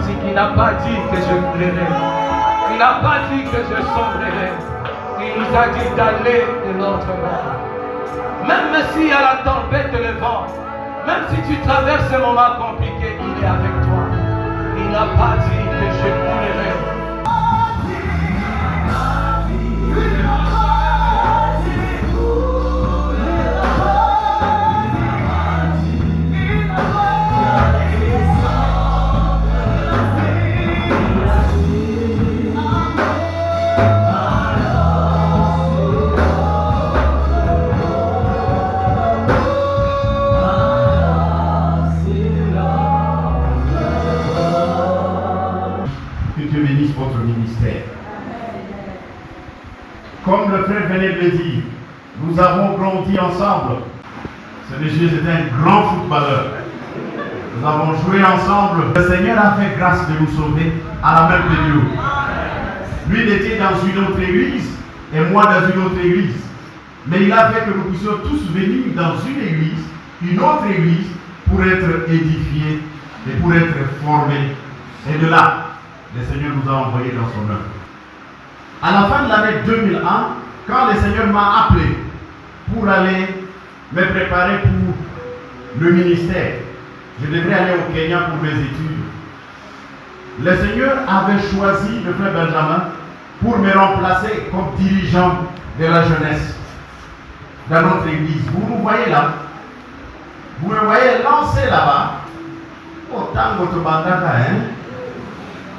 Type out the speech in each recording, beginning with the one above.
dit qu'il n'a pas dit que je pleurais. Il n'a pas dit que je sombrerais. Il nous a dit d'aller de l'autre bord. Même s'il y a la tempête et le vent, même si tu traverses un moment compliqué, il est avec toi. Il n'a pas dit que je pleurais. Comme le frère venait de le dire, nous avons grandi ensemble. Ce monsieur était un grand footballeur. Nous avons joué ensemble. Le Seigneur a fait grâce de nous sauver à la même période. Lui, il était dans une autre église et moi dans une autre église. Mais il a fait que nous puissions tous venir dans une autre église, pour être édifiés et pour être formés. Et de là, le Seigneur nous a envoyés dans son œuvre. À la fin de l'année 2001, quand le Seigneur m'a appelé pour aller me préparer pour le ministère, je devrais aller au Kenya pour mes études. Le Seigneur avait choisi le frère Benjamin pour me remplacer comme dirigeant de la jeunesse dans notre église. Vous nous voyez là, vous me voyez lancé là-bas, au Tango Tobandaka, hein?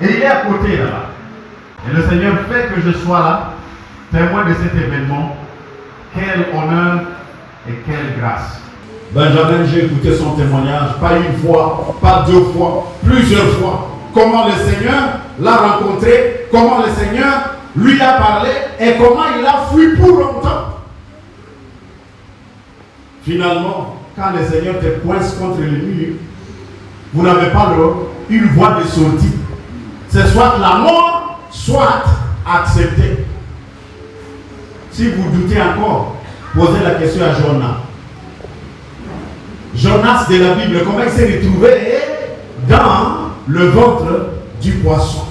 Et il est à côté là-bas. Et le Seigneur fait que je sois là, témoin de cet événement. Quel honneur et quelle grâce. Benjamin, j'ai écouté son témoignage, pas une fois, pas deux fois, plusieurs fois. Comment le Seigneur l'a rencontré, comment le Seigneur lui a parlé et comment il a fui pour longtemps. Finalement, quand le Seigneur te coince contre le mur, vous n'avez pas une voie de sortie. C'est soit la mort, soit accepter. Si vous doutez encore, posez la question à Jonas. Jonas de la Bible, comment il s'est retrouvé dans le ventre du poisson.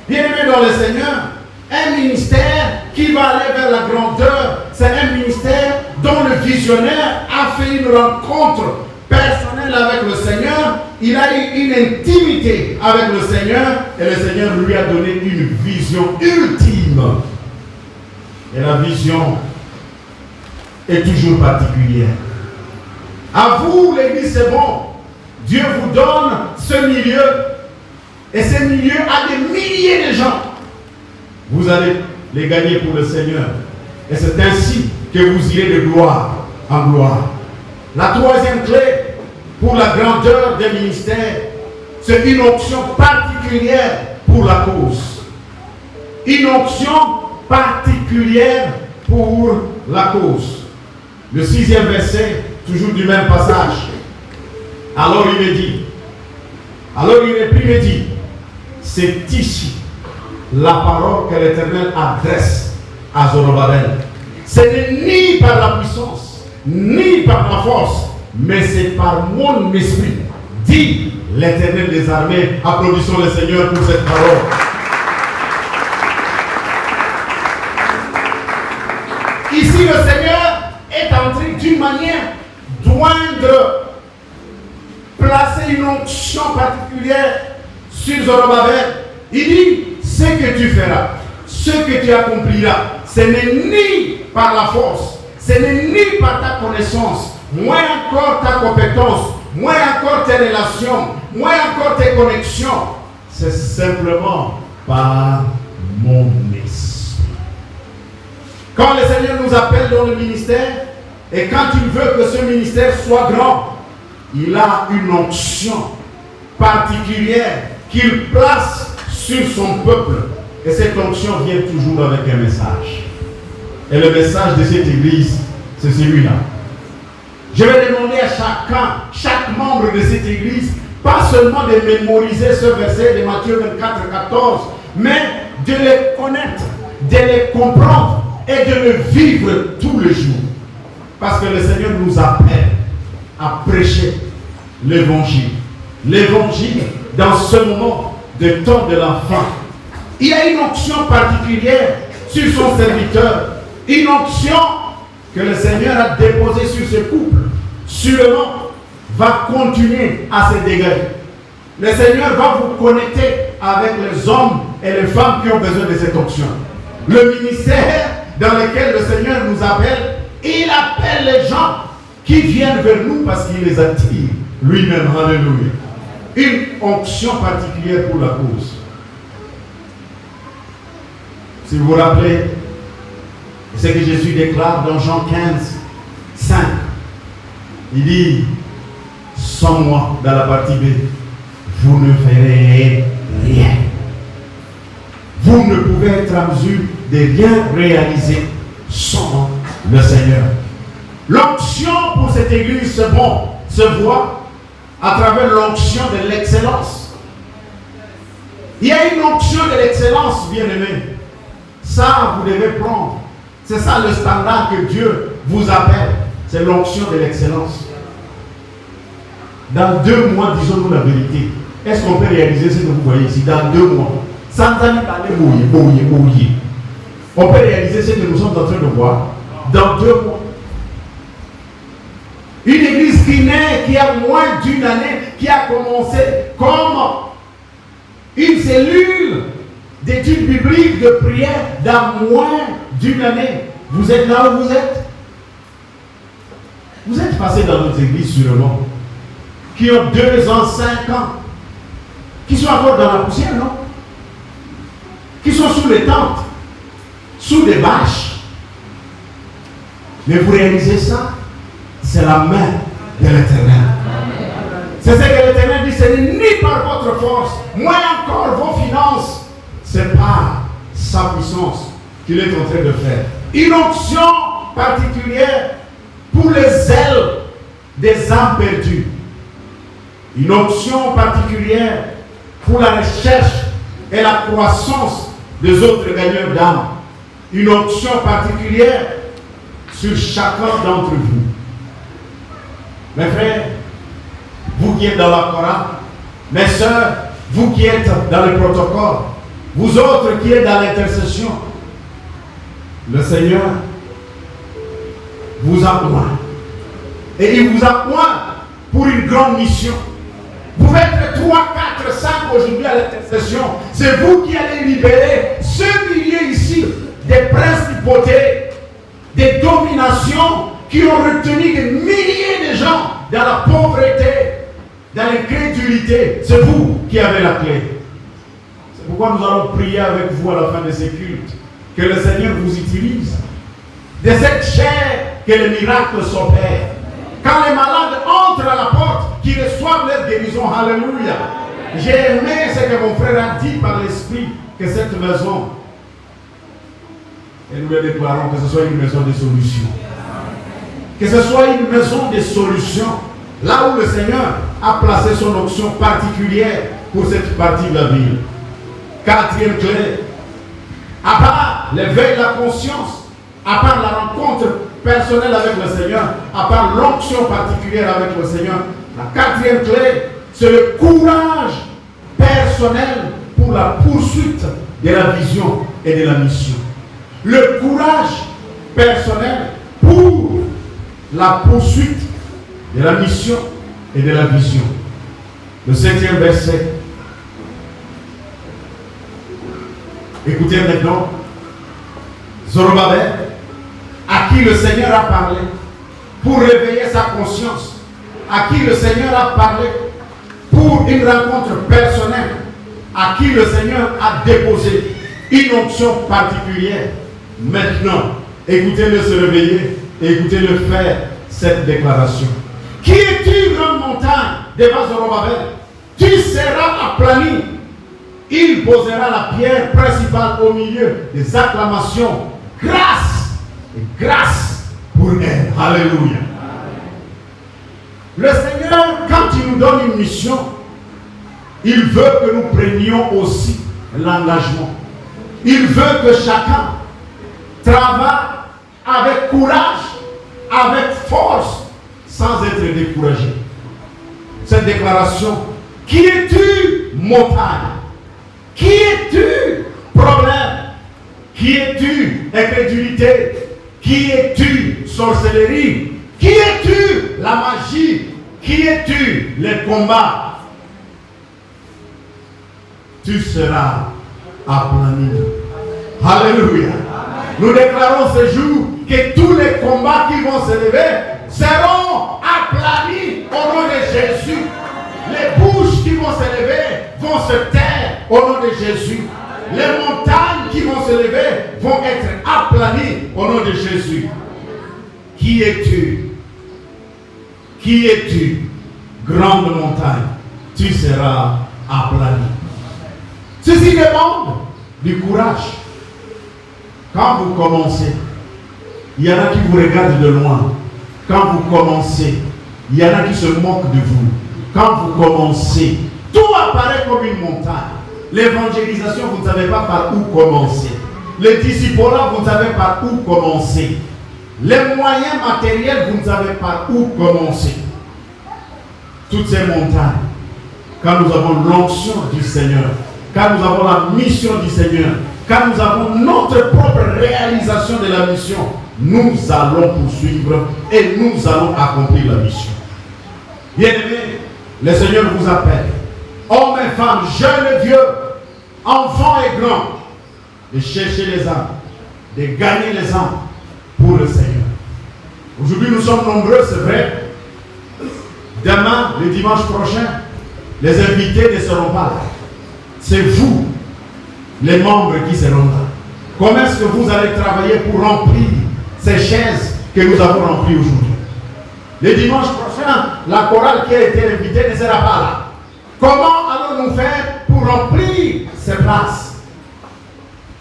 Bien-aimé dans le Seigneur, un ministère qui va aller vers la grandeur, c'est un ministère dont le visionnaire a fait une rencontre personnelle avec le Seigneur. Il a eu une intimité avec le Seigneur et le Seigneur lui a donné une vision ultime. Et la vision est toujours particulière. À vous, l'Église, c'est bon. Dieu vous donne ce milieu. Et ce milieu a des milliers de gens. Vous allez les gagner pour le Seigneur. Et c'est ainsi que vous irez de gloire en gloire. La troisième clé pour la grandeur des ministères, c'est une onction particulière pour la cause. Une onction particulière pour la cause. Le 6e verset, toujours du même passage. Alors il me dit, c'est ici la parole que l'Éternel adresse à Zorobabel. Ce n'est ni par la puissance, ni par la force, mais c'est par mon esprit, dit l'Éternel des armées. Applaudissons le Seigneur pour cette parole. Ici, le Seigneur est en train d'une manière d'oindre, placer une onction particulière sur Zorobabel. Il dit, ce que tu feras, ce que tu accompliras, ce n'est ni par la force, ce n'est ni par ta connaissance, moins encore ta compétence, moins encore tes relations, moins encore tes connexions. C'est simplement par mon esprit. Quand le Seigneur nous appelle dans le ministère, et quand il veut que ce ministère soit grand, il a une onction particulière qu'il place sur son peuple. Et cette onction vient toujours avec un message. Et le message de cette église, c'est celui-là. Je vais demander à chaque membre de cette église, pas seulement de mémoriser ce verset de Matthieu 24, 14, mais de les connaître, de les comprendre et de le vivre tous les jours. Parce que le Seigneur nous appelle à prêcher l'évangile. L'évangile, dans ce moment, de temps de l'enfant. Il y a une onction particulière sur son serviteur. Une onction que le Seigneur a déposée sur ce couple. Sûrement va continuer à se dégager. Le Seigneur va vous connecter avec les hommes et les femmes qui ont besoin de cette onction. Le ministère dans lequel le Seigneur nous appelle, il appelle les gens qui viennent vers nous parce qu'il les attire lui-même. Alléluia. Une onction particulière pour la cause. Si vous vous rappelez ce que Jésus déclare dans Jean 15, 5, il dit, sans moi, dans la partie B, vous ne ferez rien. Vous ne pouvez être en mesure de rien réaliser sans le Seigneur. L'onction pour cette église se voit à travers l'onction de l'excellence. Il y a une onction de l'excellence, bien-aimés. Ça, vous devez prendre. C'est ça le standard que Dieu vous appelle. C'est l'onction de l'excellence. Dans 2 mois, disons-nous la vérité. Est-ce qu'on peut réaliser ce que vous voyez ici? Dans 2 mois. Sans aller bouiller. On peut réaliser ce que nous sommes en train de voir. Dans 2 mois. Une église qui naît, qui a moins d'1 année, qui a commencé comme une cellule d'études bibliques, de prière, dans moins d'1 année. Vous êtes là où vous êtes? Vous êtes passés dans notre église sûrement, qui ont 2 ans, 5 ans, qui sont encore dans la poussière, non? Qui sont sous les tentes, sous des bâches. Mais vous réalisez ça? C'est la main de l'Éternel. C'est ce que l'Éternel dit, ce n'est ni par votre force, moins encore vos finances, c'est par sa puissance qu'il est en train de faire. Une onction particulière pour les ailes des âmes perdues. Une onction particulière pour la recherche et la croissance des autres gagneurs d'âme. Une onction particulière sur chacun d'entre vous. Mes frères, vous qui êtes dans la chorale, mes sœurs, vous qui êtes dans le protocole, vous autres qui êtes dans l'intercession, le Seigneur vous appointe. Et il vous appointe pour une grande mission. Vous pouvez être 3, 4, 5 aujourd'hui à l'intercession. C'est vous qui allez libérer ce millier ici des principautés, des dominations qui ont retenu des milliers de gens dans la pauvreté, dans l'incrédulité. C'est vous qui avez la clé. C'est pourquoi nous allons prier avec vous à la fin de ces cultes. Que le Seigneur vous utilise. De cette chair que les miracles s'opèrent. Quand les malades entrent à la porte, qu'ils reçoivent leur guérison. Alléluia. J'ai aimé ce que mon frère a dit par l'Esprit, que cette maison, et nous le déclarons, que ce soit une maison de solutions. Que ce soit une maison de solutions. Là où le Seigneur a placé son onction particulière pour cette partie de la ville. 4e clé. À part l'éveil de la conscience, à part la rencontre personnelle avec le Seigneur, à part l'onction particulière avec le Seigneur, la 4e clé, c'est le courage personnel pour la poursuite de la vision et de la mission. Le courage personnel pour la poursuite de la mission et de la vision. Le 7e verset. Écoutez maintenant, Zorobabel, à qui le Seigneur a parlé pour réveiller sa conscience, à qui le Seigneur a parlé pour une rencontre personnelle, à qui le Seigneur a déposé une onction particulière. Maintenant, écoutez-le se réveiller et écoutez-le faire cette déclaration. Qui es-tu, grande montagne, devant Zorobabel? Tu seras aplani. Il posera la pierre principale au milieu des acclamations. Grâce et grâce pour elle. Alléluia. Le Seigneur, quand il nous donne une mission, il veut que nous prenions aussi l'engagement. Il veut que chacun travaille avec courage, avec force, sans être découragé. Cette déclaration, qui es-tu, montagne? Qui es-tu, incrédulité? Qui es-tu, sorcellerie? Qui es-tu, la magie? Qui es-tu, les combats? Tu seras aplani. Alléluia. Nous déclarons ce jour que tous les combats qui vont se lever seront aplanis au nom de Jésus. Les bouches qui vont se lever vont se taire au nom de Jésus. Les montagnes qui vont se lever vont être aplanies au nom de Jésus. Qui es-tu? Qui es-tu? Grande montagne, tu seras aplani. Ceci demande du courage. Quand vous commencez, il y en a qui vous regardent de loin. Quand vous commencez, il y en a qui se moquent de vous. Quand vous commencez, tout apparaît comme une montagne. L'évangélisation, vous ne savez pas par où commencer. Le discipulat, vous ne savez par où commencer. Les moyens matériels, vous ne savez par où commencer. Toutes ces montagnes, quand nous avons l'onction du Seigneur, quand nous avons la mission du Seigneur, quand nous avons notre propre réalisation de la mission, nous allons poursuivre et nous allons accomplir la mission. Bien-aimés, le Seigneur vous appelle, hommes et femmes, jeunes et vieux, enfants et grands, de chercher les âmes, de gagner les âmes pour le Seigneur. Aujourd'hui, nous sommes nombreux, c'est vrai. Demain, le dimanche prochain, les invités ne seront pas là. C'est vous, les membres, qui seront là. Comment est-ce que vous allez travailler pour remplir ces chaises que nous avons remplies aujourd'hui? Le dimanche prochain, la chorale qui a été invitée ne sera pas là. Comment allons-nous faire pour remplir ces places?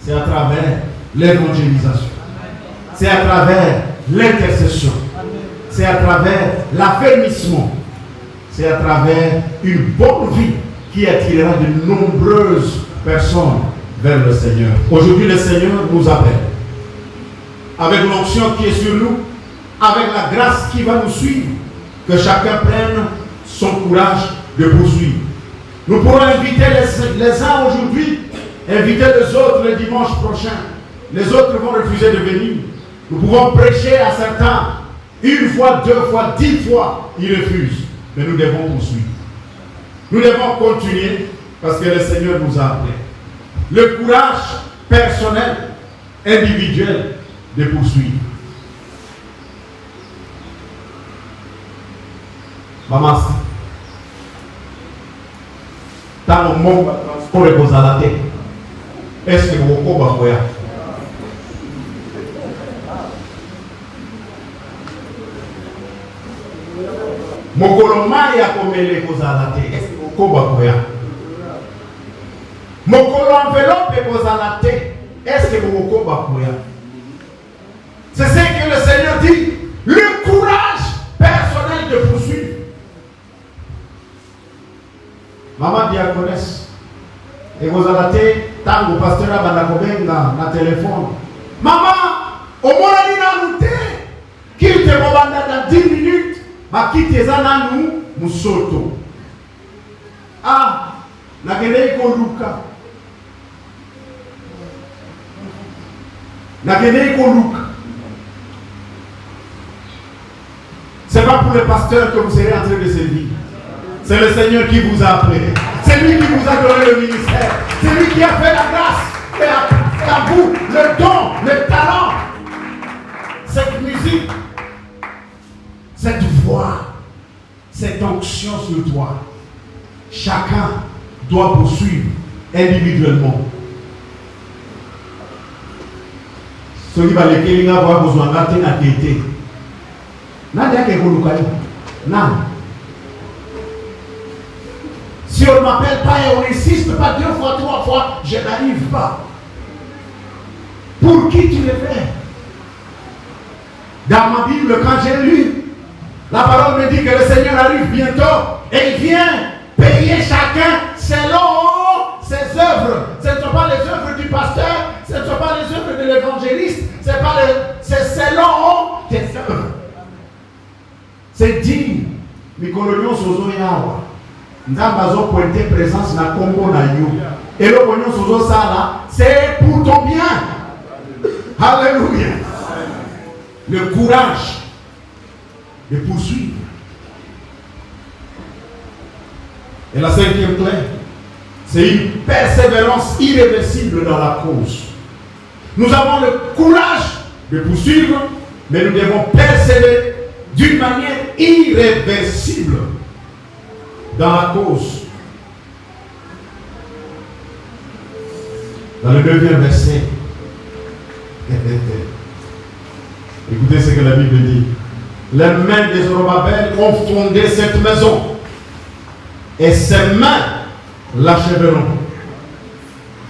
C'est à travers l'évangélisation. C'est à travers l'intercession. C'est à travers l'affermissement. C'est à travers une bonne vie qui attirera de nombreuses personnes vers le Seigneur. Aujourd'hui, le Seigneur nous appelle. Avec l'onction qui est sur nous, avec la grâce qui va nous suivre, que chacun prenne son courage de poursuivre. Nous pourrons inviter les uns aujourd'hui, inviter les autres le dimanche prochain. Les autres vont refuser de venir. Nous pouvons prêcher à certains, une fois, 2 fois, 10 fois, ils refusent. Mais nous devons poursuivre. Nous devons continuer parce que le Seigneur nous a appelés. Le courage personnel, individuel de poursuivre. Maman, dans le monde, pour les causes à la tête, est-ce que vous pouvez voir? Mokoloma ya komele kozala te. Est-ce que koba koya? Mokolo enveloppe kozala te. Est-ce que koba koya? C'est ce que le Seigneur dit. Le courage personnel de poursuivre. Maman diaconesse. Et kozala te tango pasteur abanakobenga na téléphone. Maman, au moins il a noté qu'il te mobanda dans 10 minutes. Bakitezana nous musoto. Ah, nakende koluka. Nakende koluka. C'est pas pour le pasteur que vous serez en train de servir. C'est le Seigneur qui vous a appelé. C'est lui qui vous a donné le ministère. C'est lui qui a fait la grâce. Et à vous, le don, le talent. Cette musique. Cette voix, cette onction sur toi, chacun doit poursuivre individuellement. Ce qui va le kéling avoir besoin d'attendre à quitter. N'a que vous non. Si on ne m'appelle pas et on n'insiste pas 2 fois, 3 fois, je n'arrive pas. Pour qui tu le fais? Dans ma Bible, quand j'ai lu, la parole me dit que le Seigneur arrive bientôt et il vient payer chacun selon ses œuvres. Ce ne sont pas les œuvres du pasteur, ce ne sont pas les œuvres de l'évangéliste, c'est selon tes œuvres. C'est digne. Mikolonyo sozo yawa. Nzambazo pointer présence na Congo na yo. Et le pognon sozo sala, c'est pour ton bien. Alléluia. Le courage de poursuivre. Et la cinquième clé, c'est une persévérance irréversible dans la cause. Nous avons le courage de poursuivre, mais nous devons persévérer d'une manière irréversible dans la cause. Dans le 9e verset, écoutez ce que la Bible dit. Les mains des Zorobabel ont fondé cette maison, et ses mains l'achèveront.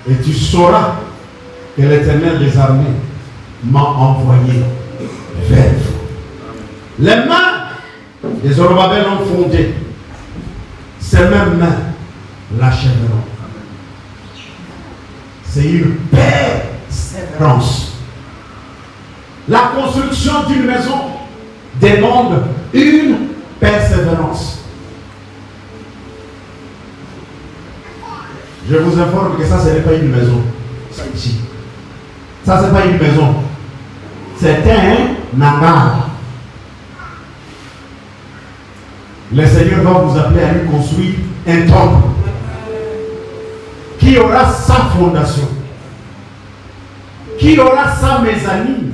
Et tu sauras que l'Éternel des armées m'a envoyé vers vous. Les mains des Zorobabel ont fondé, ces mêmes mains l'achèveront. C'est une persévérance. La construction d'une maison demande une persévérance. Je vous informe que ça, ce n'est pas une maison. Ça ici. Ça, ce n'est pas une maison. C'est un hangar. Le Seigneur va vous appeler à lui construire un temple qui aura sa fondation, qui aura sa mezzanine.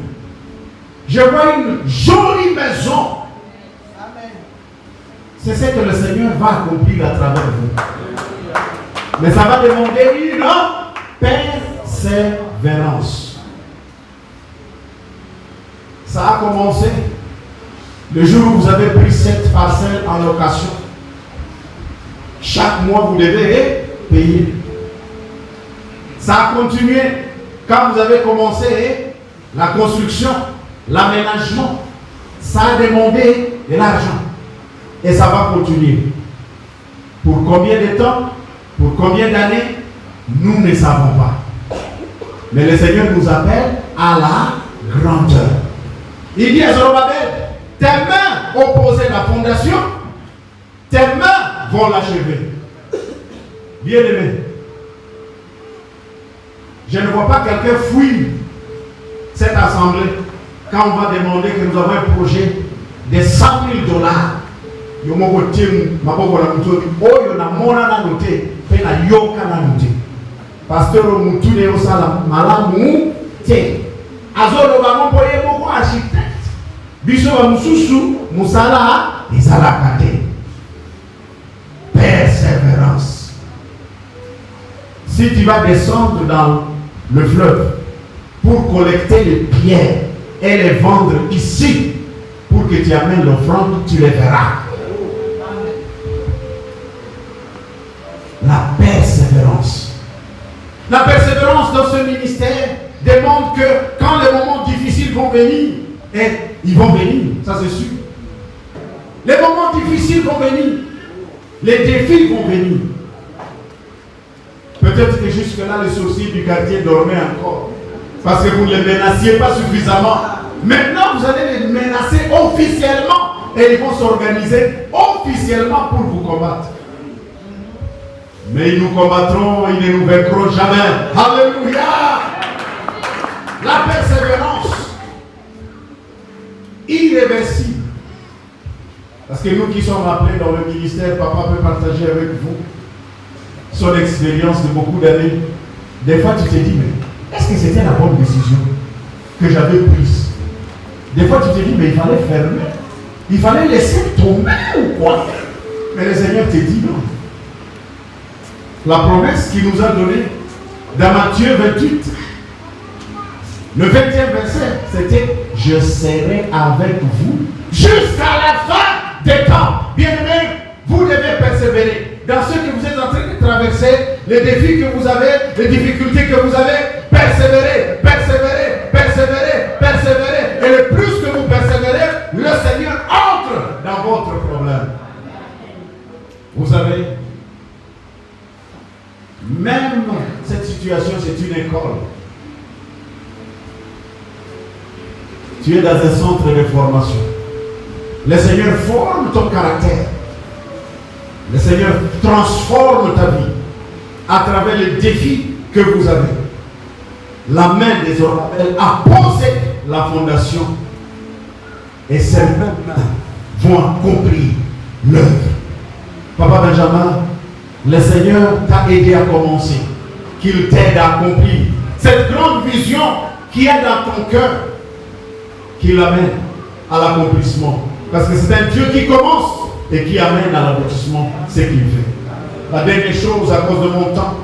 Je vois une jolie maison. C'est ce que le Seigneur va accomplir à travers vous. Mais ça va demander une persévérance. Ça a commencé le jour où vous avez pris cette parcelle en location. Chaque mois, vous devez payer. Ça a continué quand vous avez commencé la construction, l'aménagement. Ça a demandé de l'argent. Et ça va continuer. Pour combien de temps? Pour combien d'années? Nous ne savons pas. Mais le Seigneur nous appelle à la grandeur. Il dit à Zorobabel, tes mains ont posé la fondation, tes mains vont l'achever. Bien-aimé, je ne vois pas quelqu'un fuir cette assemblée quand on va demander que nous avons un projet de 100 000 $. Pasteur Moutoune Osala Malamu Te Azolo Bamboye Moko architecte Biso Mususu Musala Izalakate. Persévérance. Si tu vas descendre dans le fleuve pour collecter les pierres et les vendre ici pour que tu amènes l'offrande, tu les verras. La persévérance. La persévérance dans ce ministère demande que quand les moments difficiles vont venir, et ils vont venir, ça c'est sûr. Les moments difficiles vont venir. Les défis vont venir. Peut-être que jusque-là, les sorciers du quartier dormaient encore. Parce que vous ne les menaciez pas suffisamment. Maintenant, vous allez les menacer officiellement. Et ils vont s'organiser officiellement pour vous combattre. Mais ils nous combattront, ils ne nous vaincront jamais. Alléluia! La persévérance irréversible. Parce que nous qui sommes appelés dans le ministère, papa peut partager avec vous son expérience de beaucoup d'années. Des fois, tu te dis, mais est-ce que c'était la bonne décision que j'avais prise? Des fois, tu te dis, mais il fallait fermer. Il fallait laisser tomber ou quoi? Mais le Seigneur te dit non. La promesse qu'il nous a donnée dans Matthieu 28, le 20e verset, c'était « Je serai avec vous jusqu'à la fin des temps. » Bien-aimés, vous devez persévérer dans ce que vous êtes en train de traverser, les défis que vous avez, les difficultés que vous avez. Persévérez, persévérez, persévérez, persévérez. Et le plus que vous persévérez, le Seigneur entre dans votre problème. Vous savez, même cette situation, c'est une école. Tu es dans un centre de formation. Le Seigneur forme ton caractère. Le Seigneur transforme ta vie à travers les défis que vous avez. la main des Zorobabel a posé la fondation. Et ces mêmes mains vont accomplir l'œuvre. Papa Benjamin, le Seigneur t'a aidé à commencer, qu'il t'aide à accomplir cette grande vision qui est dans ton cœur, qui l'amène à l'accomplissement. Parce que c'est un Dieu qui commence et qui amène à l'aboutissement ce qu'il fait. La dernière chose, à cause de mon temps,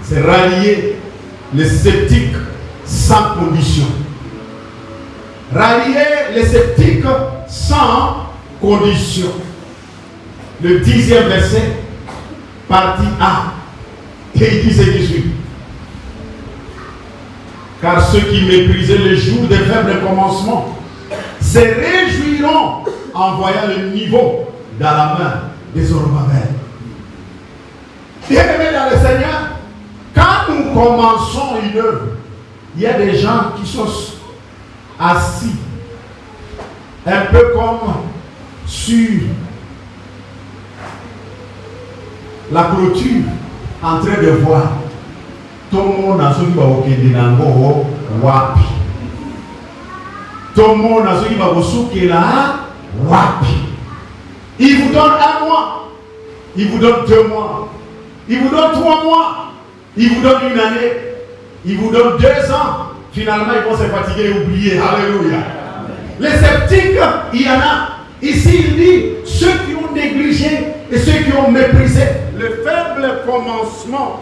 c'est rallier les sceptiques sans condition. Rallier les sceptiques sans condition. Le 10e verset, partie A, et il dit ce qui suit. Car ceux qui méprisaient le jour des faibles commencements se réjouiront en voyant le niveau dans la main des Zorobabel. Bien-aimés dans le Seigneur, quand nous commençons une œuvre, il y a des gens qui sont assis, un peu comme sur la clôture, en train de voir. Tout le monde a ce qui va au Kédinango, Wapi. Tout le monde a ce qui va au Soukela, Wapi. Il vous donne 1 mois, il vous donne 2 mois, il vous donne 3 mois, il vous donne 1 année, il vous donne 2 ans. Finalement, ils vont se fatiguer et oublier. Alléluia. Les sceptiques, il y en a. Ici, il dit ceux qui ont négligé et ceux qui ont méprisé le faible commencement.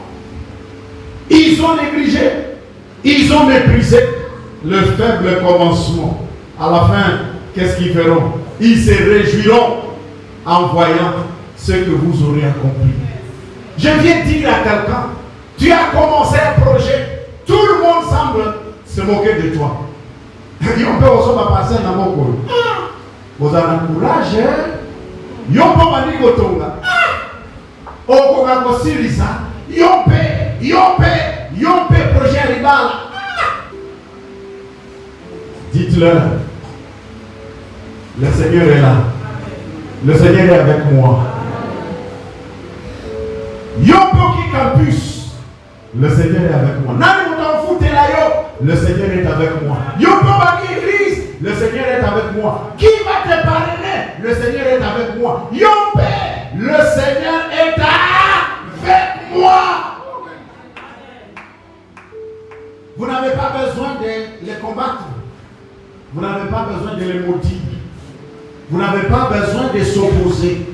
Ils ont négligé, ils ont méprisé le faible commencement. À la fin, qu'est-ce qu'ils feront? Ils se réjouiront en voyant ce que vous aurez accompli. Je viens dire à quelqu'un, tu as commencé un projet, tout le monde semble se moquer de toi. On peut aussi passer dans mon col. Vous avez un courage, yon peut pas dire que vous avez au yon peut projet rival. Dites-leur, le Seigneur est là. Le Seigneur est avec moi. Yon peut campus. Le Seigneur est avec moi. Le Seigneur est avec moi. Yon peut église. Le Seigneur est avec moi. Qui va te parrainer? Le Seigneur est avec moi. Yon peut. Le Seigneur est avec moi. Vous n'avez pas besoin de les combattre. Vous n'avez pas besoin de les maudire. Vous n'avez pas besoin de s'opposer.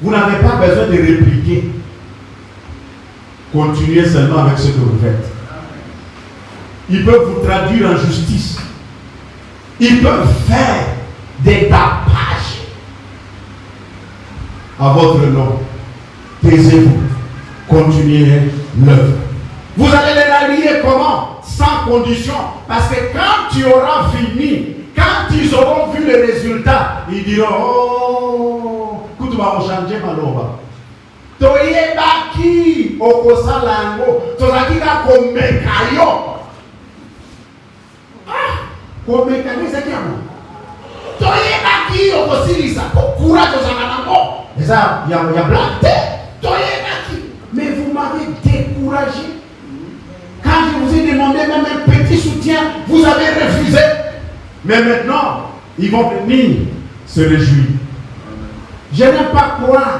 Vous n'avez pas besoin de répliquer. Continuez seulement avec ce que vous faites. Ils peuvent vous traduire en justice. Ils peuvent faire des tapages à votre nom. Taisez-vous. Continuez l'œuvre. Vous allez les rallier comment? Sans condition. Parce que quand tu auras fini, quand ils auront vu les résultats, ils diront, oh, écoute, va changer ma loba. Toyebaki, okosalango, tozakika komekayo. Ah, komekani c'est qui amour? Toyebaki, okosilisa, courage aux amanango. Et ça, il y a blague. Toyebaki. Mais vous m'avez découragé. Quand je vous ai demandé même un petit soutien, vous avez refusé. Mais maintenant, ils vont venir se réjouir. Je n'aime pas croire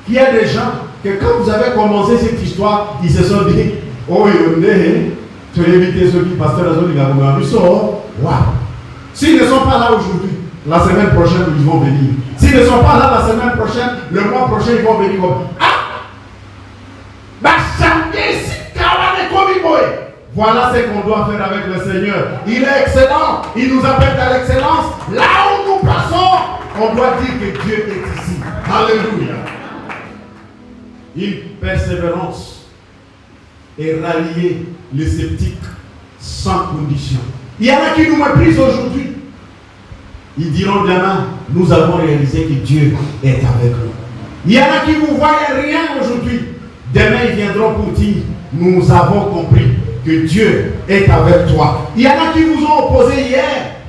qu'il y a des gens que quand vous avez commencé cette histoire, ils se sont dit, oh, tu as évité ceux qui pasteur à zone. Wow. S'ils ne sont pas là aujourd'hui, la semaine prochaine, ils vont venir. S'ils ne sont pas là la semaine prochaine, le mois prochain, ils vont venir comme ah! Voilà ce qu'on doit faire avec le Seigneur. Il est excellent. Il nous appelle à l'excellence. Là où nous passons, on doit dire que Dieu est ici. Alléluia. Une persévérance et rallier les sceptiques sans condition. Il y en a qui nous méprisent aujourd'hui. Ils diront demain, nous avons réalisé que Dieu est avec nous. Il y en a qui ne vous voient rien aujourd'hui. Demain, ils viendront pour dire, nous avons compris que Dieu est avec toi. Il y en a qui vous ont opposé hier.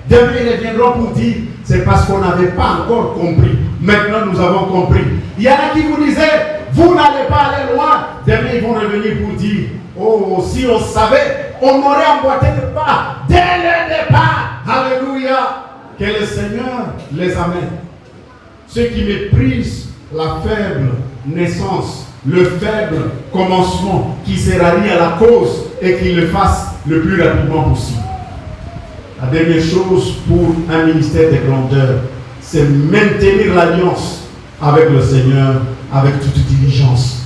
Demain, ils viendront pour dire, c'est parce qu'on n'avait pas encore compris. Maintenant, nous avons compris. Il y en a qui vous disaient, vous n'allez pas aller loin. Demain, ils vont revenir pour dire, Oh, si on savait, on aurait emboîté le pas dès le départ. Alléluia. Que le Seigneur les amène. Ceux qui méprisent la faible naissance, le faible commencement, qui se rallient à la cause et qui le fassent le plus rapidement possible. La dernière chose pour un ministère de grandeur, c'est maintenir l'alliance avec le Seigneur avec toute diligence.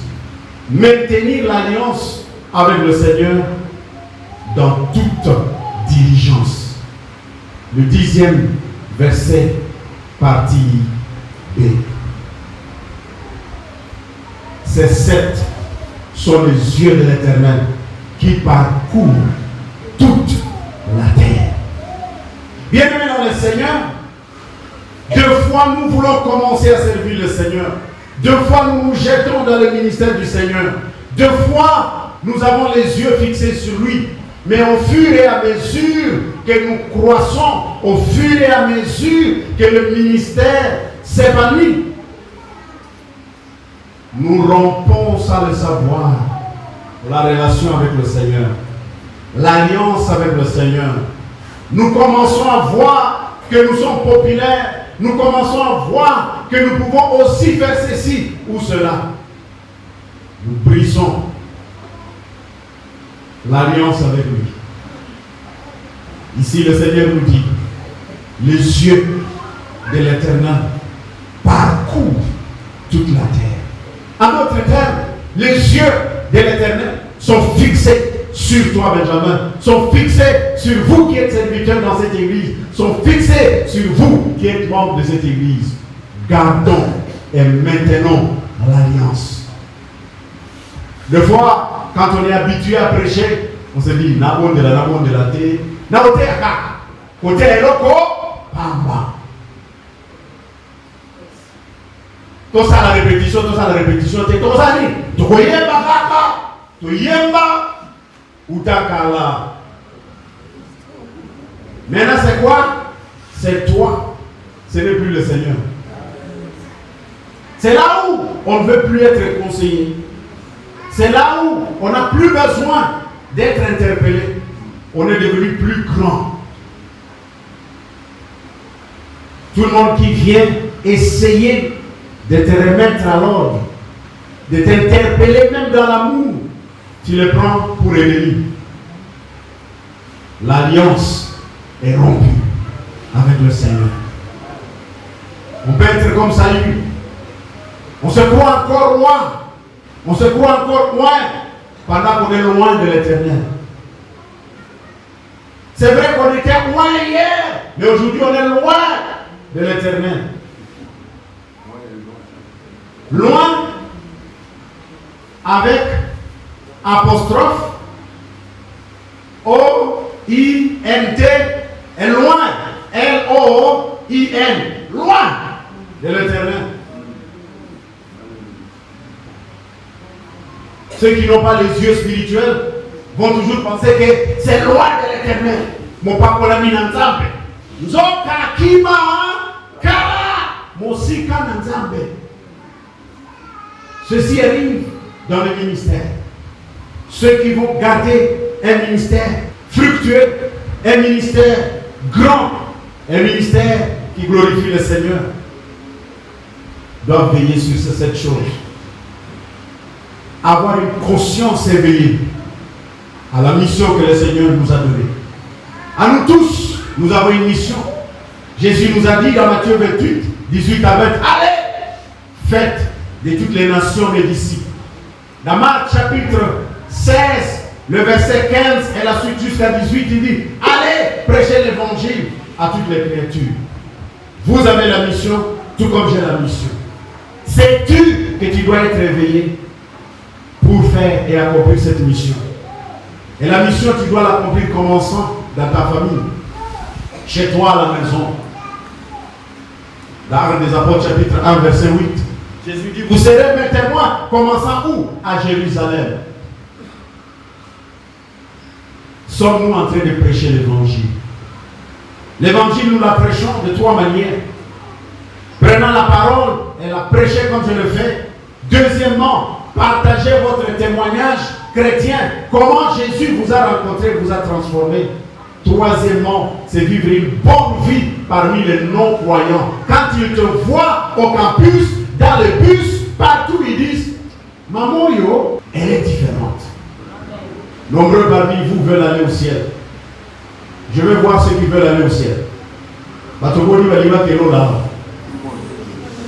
Maintenir l'alliance avec le Seigneur dans toute diligence. Le 10e verset, partie B. Ces 7 sont les yeux de l'Éternel qui parcourent toute la terre. Bien-aimés dans le Seigneur, 2 fois nous voulons commencer à servir le Seigneur. 2 fois nous nous jetons dans le ministère du Seigneur. 2 fois nous avons les yeux fixés sur lui. Mais au fur et à mesure que nous croissons, au fur et à mesure que le ministère s'épanouit, nous rompons sans le savoir la relation avec le Seigneur, l'alliance avec le Seigneur. Nous commençons à voir que nous sommes populaires. Nous commençons à voir que nous pouvons aussi faire ceci ou cela. Nous brisons l'alliance avec lui. Ici, le Seigneur nous dit, les yeux de l'Éternel parcourent toute la terre. En d'autres termes, les yeux de l'Éternel sont fixés sur toi, Benjamin, sont fixés sur vous qui êtes serviteurs dans cette église, sont fixés sur vous qui êtes membres de cette église. Gardons et maintenons l'alliance. Des fois, quand on est habitué à prêcher, on se dit, Nabon de la terre, Nabote Aka, côté Eloko, Pamba. Tout ça la répétition, c'est tout ça. Toyemba Kaka, Toyemba, Utakala. Maintenant, c'est quoi? C'est toi. Ce n'est plus le Seigneur. C'est là où on ne veut plus être conseillé. C'est là où on n'a plus besoin d'être interpellé. On est devenu plus grand. Tout le monde qui vient essayer de te remettre à l'ordre, de t'interpeller même dans l'amour, tu le prends pour ennemi. L'alliance est rompue avec le Seigneur. On peut être comme Saül. On se croit encore loin. On se croit encore loin pendant qu'on est loin de l'Éternel. C'est vrai qu'on était loin hier, mais aujourd'hui on est loin de l'Éternel. Loin avec apostrophe O-I-N-T et loin L-O-I-N, loin de l'Éternel. Ceux qui n'ont pas les yeux spirituels vont toujours penser que c'est loin de l'Éternel. Mon papa l'a mis dans Nzambe. Nzoka kima kara mosika Nzambe. Ceci arrive dans le ministère. Ceux qui vont garder un ministère fructueux, un ministère grand, un ministère qui glorifie le Seigneur, doivent veiller sur ces 7 choses. Avoir une conscience éveillée à la mission que le Seigneur nous a donnée. À nous tous, nous avons une mission. Jésus nous a dit dans Matthieu 28, 18 à 20, allez, faites de toutes les nations des disciples. Dans Marc chapitre 16, le verset 15 et la suite jusqu'à 18, il dit, allez, prêchez l'évangile à toutes les créatures. Vous avez la mission, tout comme j'ai la mission. Sais-tu que tu dois être éveillé pour faire et accomplir cette mission? Et la mission, tu dois l'accomplir commençant dans ta famille, chez toi à la maison. Dans Actes des Apôtres chapitre 1 verset 8, Jésus dit, vous serez mes témoins, commençant où? À Jérusalem. Sommes-nous en train de prêcher l'évangile? L'évangile, nous la prêchons de 3 manières. Prenant la parole et la prêcher comme je le fais. Deuxièmement, partagez votre témoignage chrétien. Comment Jésus vous a rencontré, vous a transformé. Troisièmement, c'est vivre une bonne vie parmi les non-croyants. Quand ils te voient au campus, dans le bus, partout, ils disent « Maman yo, elle est différente. » Nombreux parmi vous veulent aller au ciel. Je vais voir ceux qui veulent aller au ciel.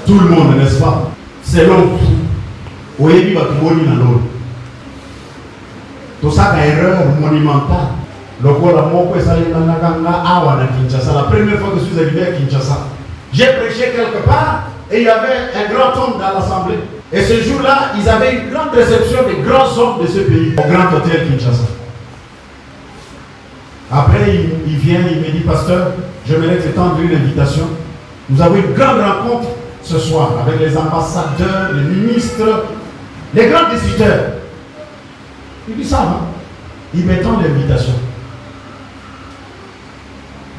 Tout le monde, n'est-ce pas? C'est l'autre. Tout ça est une erreur monumentale. La première fois que je suis arrivé à Kinshasa, j'ai prêché quelque part et il y avait un grand homme dans l'assemblée. Et ce jour-là, ils avaient une grande réception des grands hommes de ce pays, au grand hôtel Kinshasa. Après, il vient, il me dit, pasteur, j'aimerais t'étendre une invitation. Nous avons une grande rencontre ce soir avec les ambassadeurs, les ministres, les grands décideurs. Il dit ça, hein? Il m'étend l'invitation.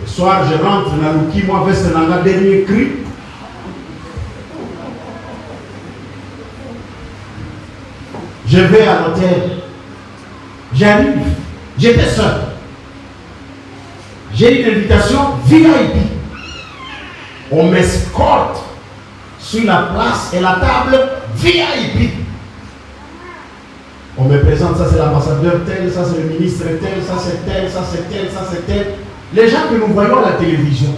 Le soir, je rentre dans l'ouki, moi, vers ce dernier cri. Je vais à l'hôtel. J'arrive. J'étais seul. J'ai une invitation VIP. On m'escorte sur la place et la table VIP. On me présente, ça c'est l'ambassadeur tel, ça c'est le ministre tel, ça c'est tel, ça c'est tel, ça c'est tel. Les gens que nous voyons à la télévision,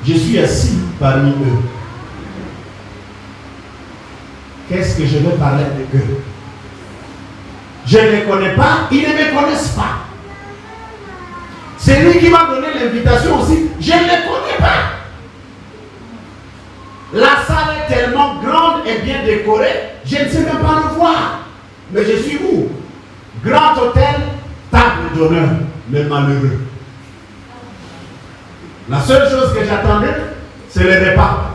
je suis assis parmi eux. Qu'est-ce que je vais parler avec eux? Je ne les connais pas, ils ne me connaissent pas. C'est lui qui m'a donné l'invitation aussi, je ne les connais pas. La salle est tellement grande et bien décorée, je ne sais même pas le voir. Mais je suis où? Grand hôtel, table d'honneur, les malheureux. La seule chose que j'attendais, c'est le repas.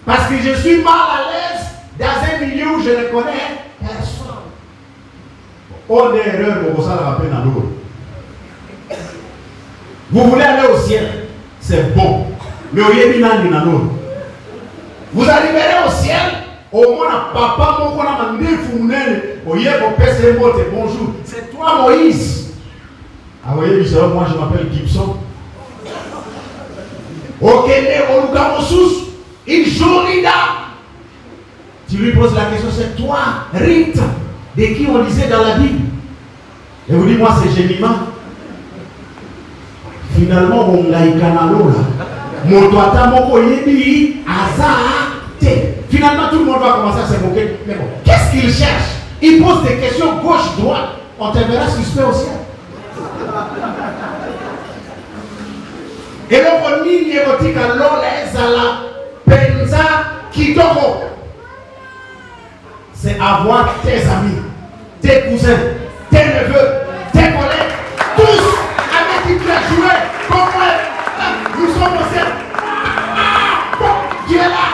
Parce que je suis mal à l'aise dans un milieu où je ne connais personne. On est erreur pour ça la peine à l'eau. Vous voulez aller au ciel, c'est bon. Mais vous arriverez au ciel, au moins papa, bonjour. C'est toi Moïse. Ah oui, moi je m'appelle Gibson. Ok, une jolie dame. Tu lui poses la question, c'est toi, Rite, de qui on lisait dans la Bible. Et vous dites, moi c'est Gémima. Finalement, on l'a écanalo là. Finalement, tout le monde va commencer à se moquer. Mais bon, qu'est-ce qu'il cherche? Il pose des questions gauche-droite. On te verra suspect au ciel. Et donc, on dit l'érotique à l'olezala, penza, kitoko. C'est avoir tes amis, tes cousins, tes neveux, tes collègues, tous avec qui tu as joué. Comme moi, nous sommes au ciel. Tu es là.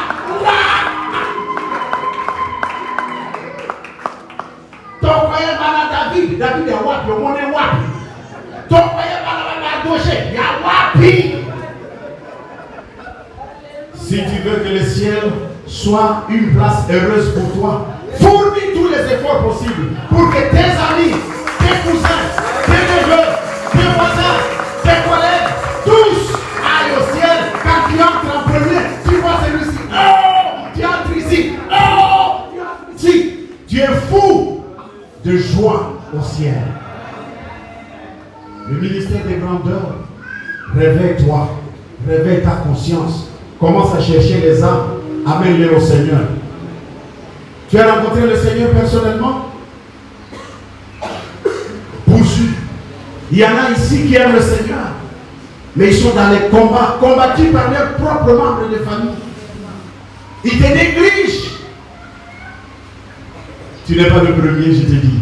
Ton frère va David. David est wapi. Le monde est wapi. Ton frère va Doché. Il y a wapi. Si tu veux que le ciel soit une place heureuse pour toi, fournis tous les efforts possibles pour que tes amis, tes cousins, tes neveux, tes voisins, tes collègues, tous aillent au ciel. Quand tu entres en premier, tu vois celui-ci. Oh, tu entres ici. Oh, si tu es fou de joie au ciel. Le ministère des grandeurs, réveille-toi, réveille ta conscience. Commence à chercher les âmes, amène-les au Seigneur. Tu as rencontré le Seigneur personnellement? Poursuis. Il y en a ici qui aiment le Seigneur, mais ils sont dans les combats, combattus par leurs propres membres de famille. Ils te négligent. Tu n'es pas le premier, je te dis.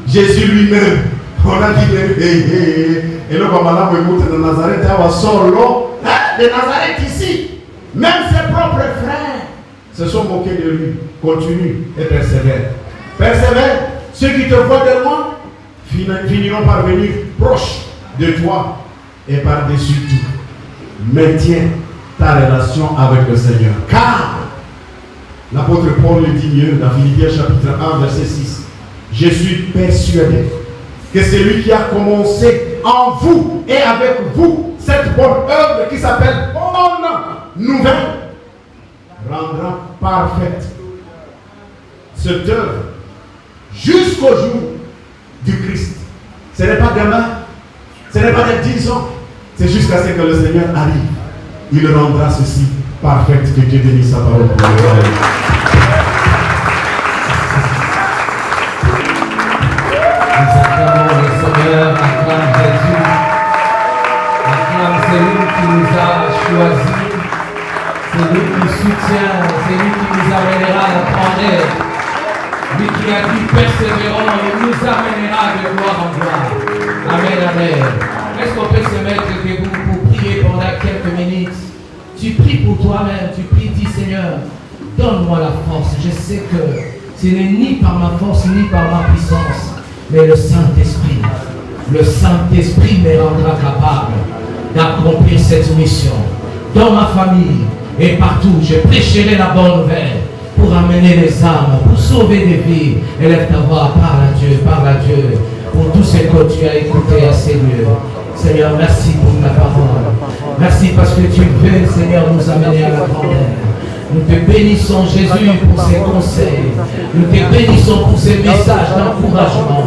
Jésus lui-même, on a dit, et le Bamala de Nazareth, de Nazareth ici. Même ses propres frères se sont moqués de lui. Continue et persévère. Persévère. Ceux qui te voient de loin finiront par venir proches de toi et par-dessus tout. Maintiens ta relation avec le Seigneur. Car l'apôtre Paul le dit mieux dans Philippiens chapitre 1 verset 6. Je suis persuadé que celui qui a commencé en vous et avec vous cette bonne œuvre qui s'appelle bonne nouvelle rendra parfaite cette œuvre jusqu'au jour du Christ. Ce n'est pas demain, ce n'est pas dans 10 ans, c'est jusqu'à ce que le Seigneur arrive. Il rendra ceci parfait. Que Dieu bénisse sa parole pour le Seigneur. Nous acclamons le Seigneur, acclame Jésus, acclame celui qui nous a choisis, celui qui soutient, celui qui nous amènera à la grandeur, lui qui a dit persévérons et nous amènera de gloire en gloire. Amen, amen. Est-ce qu'on peut se mettre debout pour prier pendant quelques minutes? Tu pries pour toi-même, tu pries, dis Seigneur, donne-moi la force. Je sais que ce n'est ni par ma force ni par ma puissance, mais le Saint-Esprit. Le Saint-Esprit me rendra capable d'accomplir cette mission. Dans ma famille et partout, je prêcherai la bonne nouvelle pour amener les âmes, pour sauver des vies. Élève ta voix, parle à Dieu, pour tout ce que tu as écouté à ces lieux. Seigneur, merci pour ta parole. Merci parce que tu veux, Seigneur, nous amener à la grandeur. Nous te bénissons, Jésus, pour ces conseils. Nous te bénissons pour ces messages d'encouragement.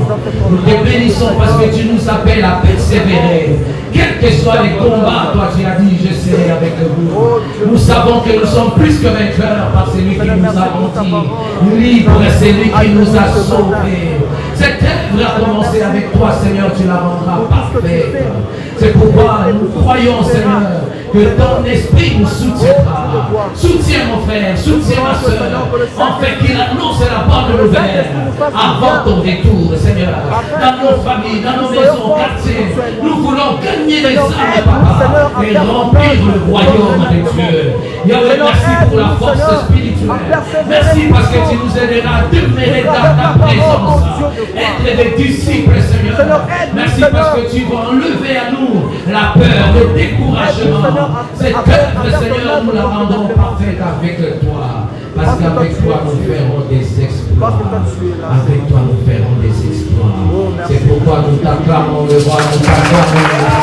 Nous te bénissons parce que tu nous appelles à persévérer. Quels que soient les combats, toi tu as dit, je serai avec vous. Nous savons que nous sommes plus que vainqueurs par celui qui nous a menti. Libre est celui qui nous a sauvés. Cette œuvre a commencé avec toi, Seigneur, tu la rendras parfaite. C'est pourquoi nous croyons, Seigneur, que ton esprit nous soutiendra. Soutiens mon frère, soutiens ma soeur, en fait qu'il annonce la bonne nouvelle avant ton retour, Seigneur. Dans nos familles, dans nos maisons, quartiers, nous voulons gagner les âmes, Papa, et remplir le royaume de Dieu. Yahweh, merci pour la force spirituelle. Merci parce que tu nous aideras à demeurer dans ta présence, être des disciples, Seigneur. Merci parce que tu vas enlever à nous la peur, le découragement. Cette œuvre, Seigneur, nous la rendons parfaite avec toi. Parce qu'avec toi, nous ferons des exploits. Avec toi, nous ferons des exploits. C'est pourquoi nous t'acclamons le roi, nous t'acclamons le Seigneur.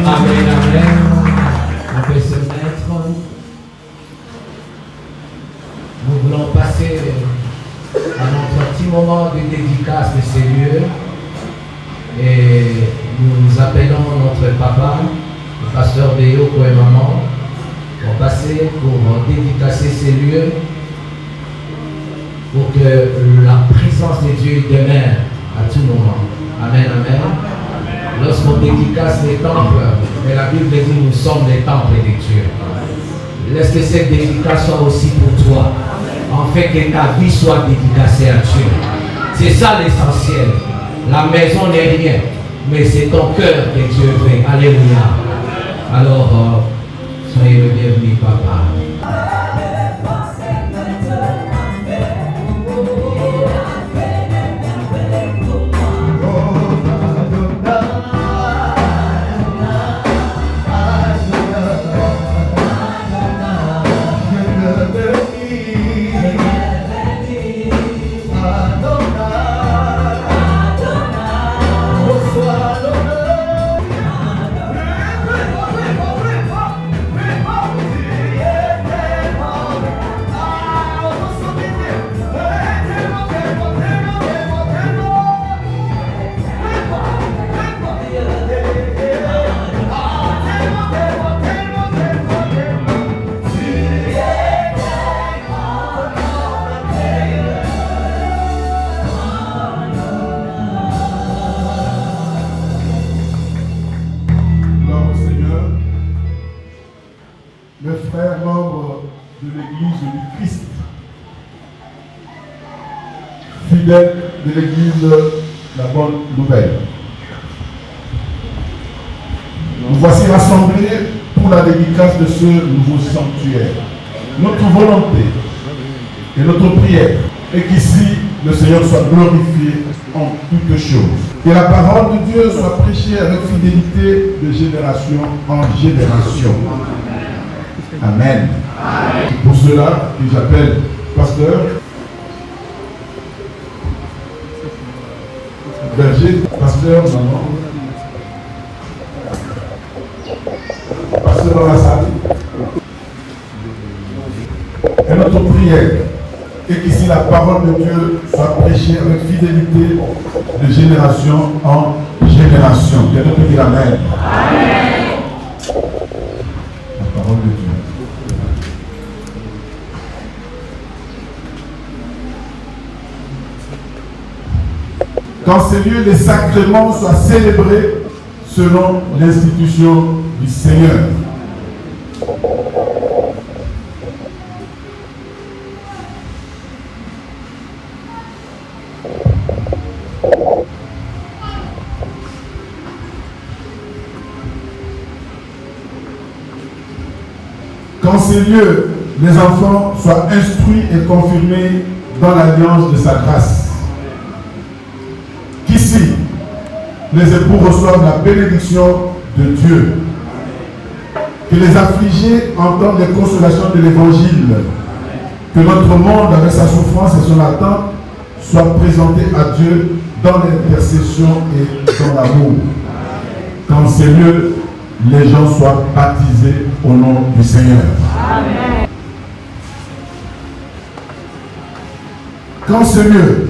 Amen, amen. On peut se mettre. Nous voulons passer à notre petit moment de dédicace de ces lieux. Et nous appelons notre papa, le pasteur Béo et maman, pour passer, pour dédicacer ces lieux, pour que la présence de Dieu demeure à tout moment. Amen, amen. Lorsqu'on dédicace les temples, et la Bible dit nous sommes les temples de Dieu. Laisse que cette dédicace soit aussi pour toi, en fait que ta vie soit dédicacée à Dieu. C'est ça l'essentiel. La maison n'est rien, mais c'est ton cœur que Dieu veut. Alléluia. Alors, soyez le bienvenu, papa. De l'église La Bonne Nouvelle. Nous voici rassemblés pour la dédicace de ce nouveau sanctuaire. Notre volonté et notre prière est qu'ici le Seigneur soit glorifié en toutes choses. Que la parole de Dieu soit prêchée avec fidélité de génération en génération. Amen. C'est pour cela que j'appelle pasteur, berger, pasteur, maman, pasteur dans la salle. Et notre prière est qu'ici la parole de Dieu soit prêchée avec fidélité de génération en génération. Bien peut dire Amen. Amen. La parole de Dieu. Qu'en ces lieux, les sacrements soient célébrés selon l'institution du Seigneur. Qu'en ces lieux, les enfants soient instruits et confirmés dans l'alliance de sa grâce. Qu'ici, les époux reçoivent la bénédiction de Dieu. Que les affligés entendent les consolations de l'Évangile. Que notre monde, avec sa souffrance et son attente, soit présenté à Dieu dans l'intercession et dans l'amour. Qu'en ces lieux, les gens soient baptisés au nom du Seigneur. Amen. Qu'en ce lieu,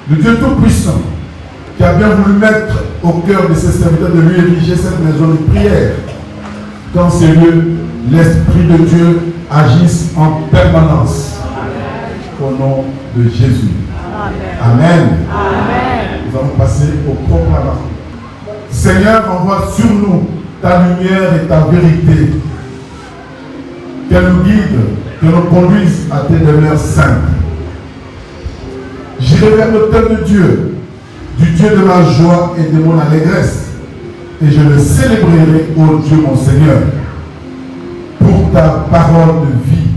le Dieu Tout-Puissant, qui a bien voulu mettre au cœur de ses serviteurs de lui ériger cette maison de prière, qu'en ces lieux, l'Esprit de Dieu agisse en permanence. Amen. Au nom de Jésus. Amen. Amen. Amen. Nous allons passer au proclamation. Seigneur, envoie sur nous ta lumière et ta vérité. Qu'elle nous guide, qu'elle nous conduise à tes demeures saintes. J'irai vers l'autel de Dieu, du Dieu de ma joie et de mon allégresse, et je le célébrerai, ô Dieu mon Seigneur, pour ta parole de vie,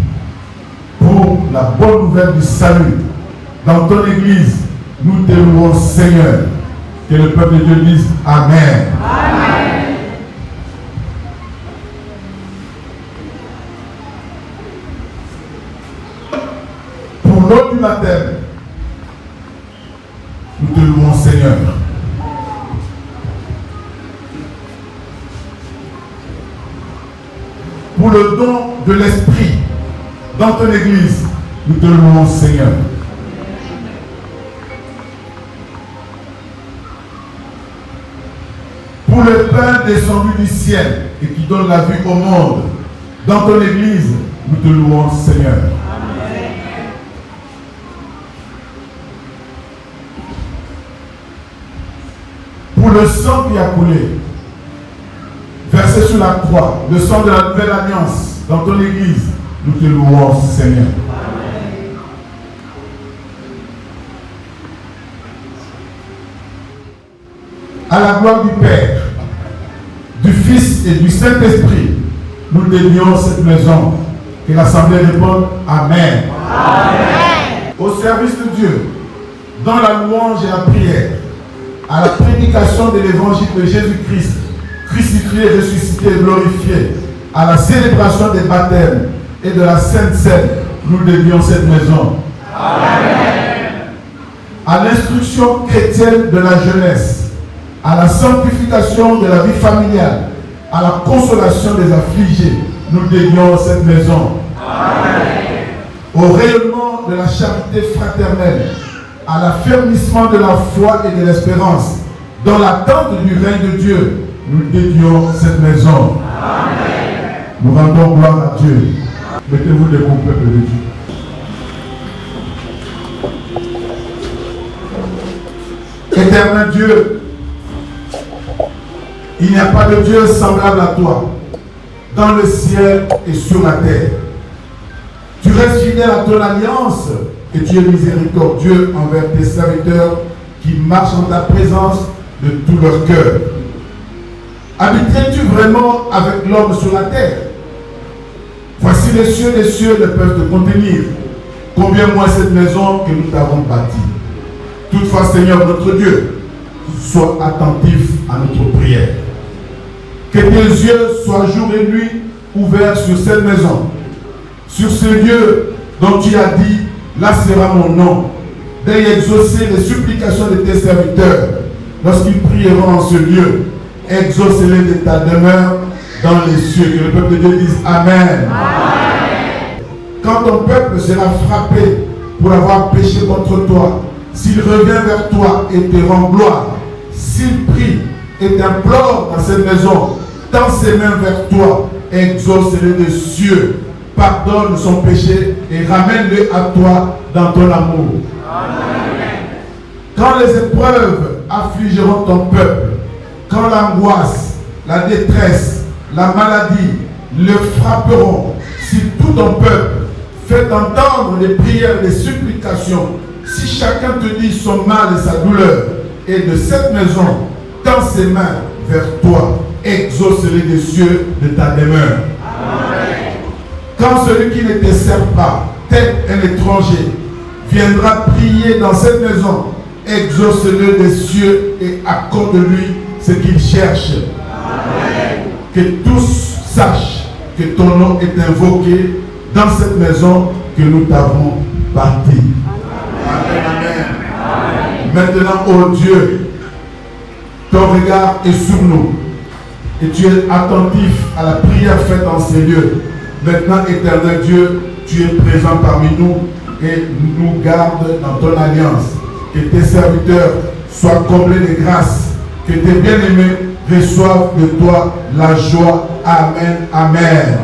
pour la bonne nouvelle du salut. Dans ton Église, nous te louons, Seigneur. Que le peuple de Dieu dise Amen. Amen. Pour l'eau du baptême, nous te louons, Seigneur. Pour le don de l'Esprit dans ton Église, nous te louons, Seigneur. Pour le pain descendu du ciel et qui donne la vie au monde, dans ton Église, nous te louons, Seigneur. Amen. Pour le sang qui a coulé, versé sur la croix, le sang de la nouvelle alliance, dans ton Église, nous te louons, Seigneur. Amen. À la gloire du Père, du Fils et du Saint-Esprit, nous dédions cette maison. Que l'Assemblée réponde Amen. Amen. Au service de Dieu, dans la louange et la prière, à la prédication de l'évangile de Jésus-Christ, crucifié, ressuscité et glorifié, à la célébration des baptêmes et de la Sainte Seine, nous dédions cette maison. Amen. À l'instruction chrétienne de la jeunesse, à la sanctification de la vie familiale, à la consolation des affligés, nous dédions cette maison. Amen. Au rayonnement de la charité fraternelle, à l'affermissement de la foi et de l'espérance, dans l'attente du règne de Dieu, nous dédions cette maison. Amen. Nous rendons gloire à Dieu. Mettez-vous debout, peuple de Dieu. Éternel Dieu, il n'y a pas de Dieu semblable à toi, dans le ciel et sur la terre. Tu restes fidèle à ton alliance et tu es miséricordieux envers tes serviteurs qui marchent en ta présence de tout leur cœur. Habiterais-tu vraiment avec l'homme sur la terre? Voici les cieux ne peuvent te contenir. Combien moins cette maison que nous t'avons bâtie. Toutefois, Seigneur notre Dieu, sois attentif à notre prière. Que tes yeux soient jour et nuit ouverts sur cette maison, sur ce lieu dont tu as dit, là sera mon nom, d'y exaucer les supplications de tes serviteurs. Lorsqu'ils prieront en ce lieu, exauce-les de ta demeure dans les cieux. Que le peuple de Dieu dise Amen. Amen. Quand ton peuple sera frappé pour avoir péché contre toi, s'il revient vers toi et te rend gloire, s'il prie et t'implore dans cette maison, tend ses mains vers toi, exauce-le des cieux, pardonne son péché et ramène-le à toi dans ton amour. Amen. Quand les épreuves affligeront ton peuple, quand l'angoisse, la détresse, la maladie le frapperont, si tout ton peuple fait entendre les prières et les supplications, si chacun te dit son mal et sa douleur, et de cette maison, tend ses mains vers toi, exauce-les des cieux de ta demeure. Amen. Quand celui qui ne te sert pas, tel un étranger, viendra prier dans cette maison, exauce-le des cieux et accorde-lui ce qu'il cherche. Amen. Que tous sachent que ton nom est invoqué dans cette maison que nous t'avons bâtie. Amen. Amen. Amen. Maintenant, ô Dieu, ton regard est sur nous et tu es attentif à la prière faite en ces lieux. Maintenant, éternel Dieu, tu es présent parmi nous et nous garde dans ton alliance. Que tes serviteurs soient comblés de grâce, que tes bien-aimés reçoivent de toi la joie. Amen. Amen.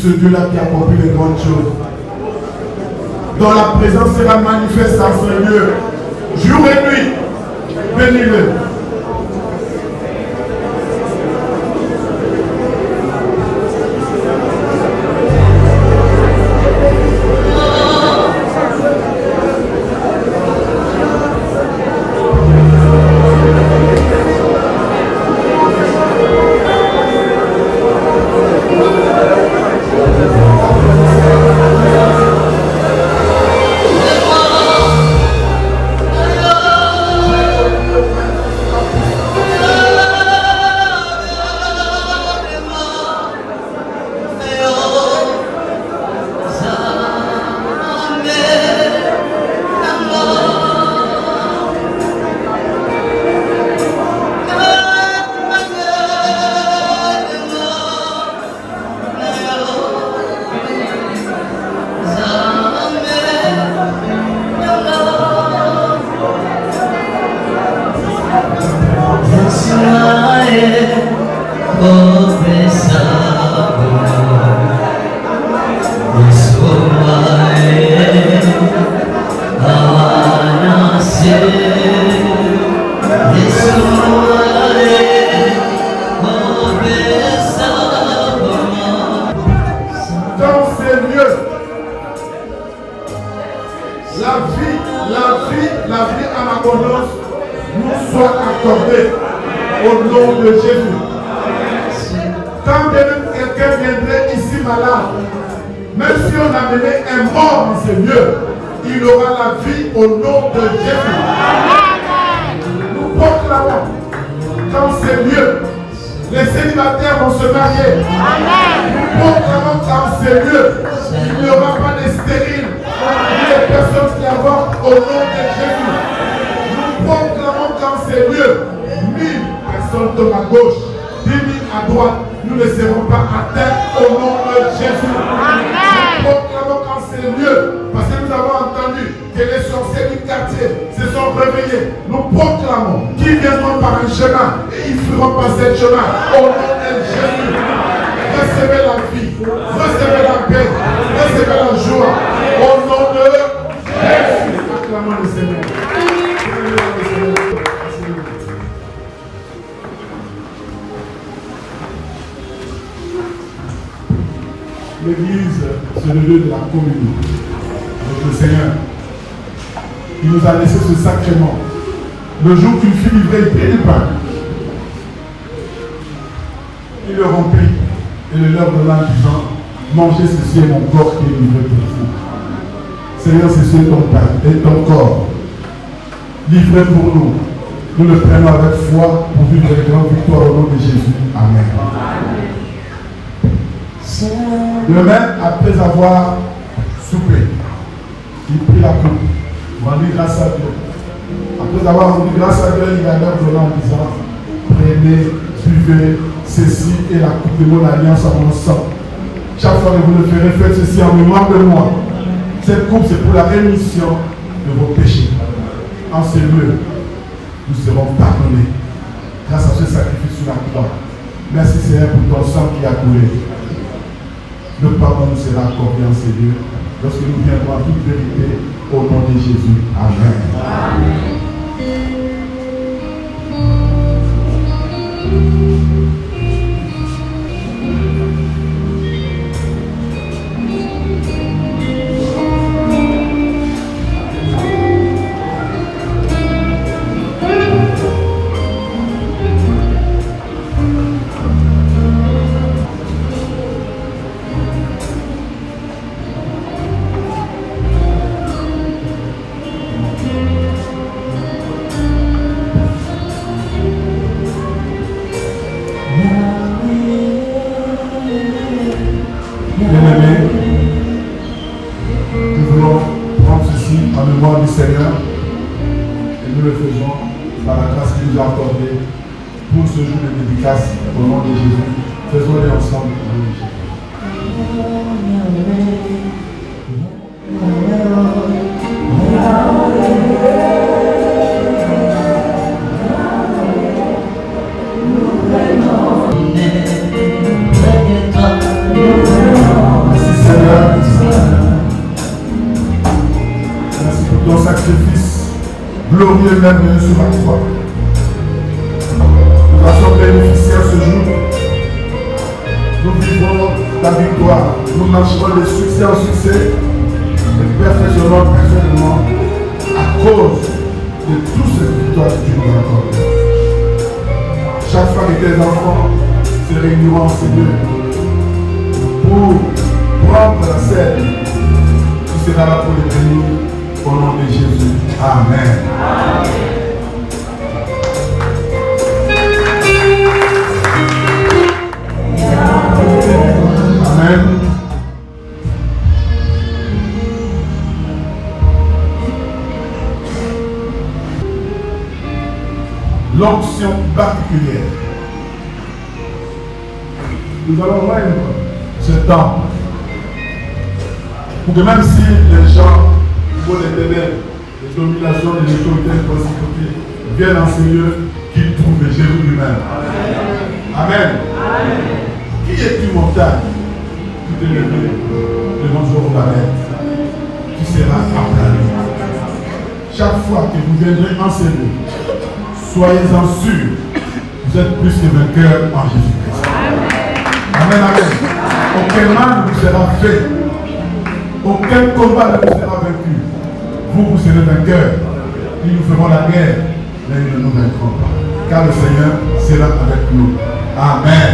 Ce Dieu-là qui a accompli les grandes choses, dont la présence sera manifeste dans ce lieu, jour et nuit. Bénis-le. que les sorciers du quartier se sont réveillés. Nous proclamons qu'ils viendront par un chemin et ils feront passer le chemin. Au nom de Jésus, recevez la vie, recevez la paix, recevez la joie. Au nom de Jésus, acclamons le Seigneur. L'église, c'est le lieu de la communion avec le Seigneur. Il nous a laissé ce sacrement. Le jour qu'il fut livré, il prit le pain. Il le remplit et le leur donna en disant, mangez ceci est mon corps qui est livré pour vous. Seigneur, ceci est ton pain et ton corps livré pour nous. Nous le prenons avec foi pour vivre de grandes victoires au nom de Jésus. Amen. Le même, après avoir soupé, il prit la coupe, rendit grâce à Dieu. Après avoir rendu grâce à Dieu, il a leur donné en disant, prenez, buvez, ceci est la coupe de mon alliance à mon sang. Chaque fois que vous le ferez, faites ceci en mémoire de moi. Cette coupe, c'est pour la rémission de vos péchés. En ce lieu, nous serons pardonnés grâce à ce sacrifice sur la croix. Merci Seigneur pour ton sang qui a coulé. Le pardon nous sera accordé en ces lieux lorsque nous viendrons à toute vérité au nom de Jésus. Amen. Amen. Du Seigneur et nous le faisons par la grâce qu'il nous a accordée pour ce jour de dédicace au nom de Jésus. Faisons-les ensemble au nom de Jésus. Merci Seigneur. Ton sacrifice glorieux et merveilleux sur la croix. Nous allons bénéficier ce jour. Nous vivons la victoire. Nous marcherons de succès en succès et perfectionnons personnellement à cause de toutes ces victoires que tu nous accordes. Chaque fois que tes enfants se réuniront en ce lieu pour prendre la scène, tu seras là pour les bénir. Au nom de Jésus. Amen. Amen. L'onction particulière. Nous allons voir ce temps pour que même si les gens pour les ténèbres, les dominations et les autorités de principauté viennent en ce lieu, qu'ils trouvent Jésus lui-même. Amen. Amen. Qui es-tu montagne? Tu t'es levé devant Jérusalem. Tu seras aplani. Chaque fois que vous viendrez en ce lieu, soyez-en sûrs, vous êtes plus que vainqueurs en Jésus-Christ. Amen. Amen. Aucun mal ne vous sera fait. Aucun combat ne vous sera vaincu. Vous serez vainqueurs. Nous nous ferons la guerre, mais nous ne nous vaincrons pas. Car le Seigneur sera avec nous. Amen.